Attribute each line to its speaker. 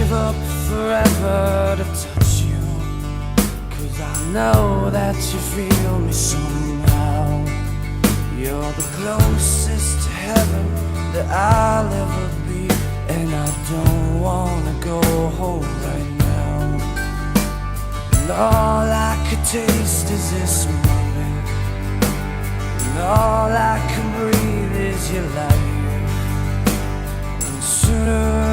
Speaker 1: give up forever to touch you, 'cause I know that you feel me somehow. You're the closest to heaven that I'll ever be, and I don't wanna go home right now. And all I could taste is this moment, and all I can breathe is your life. And sooner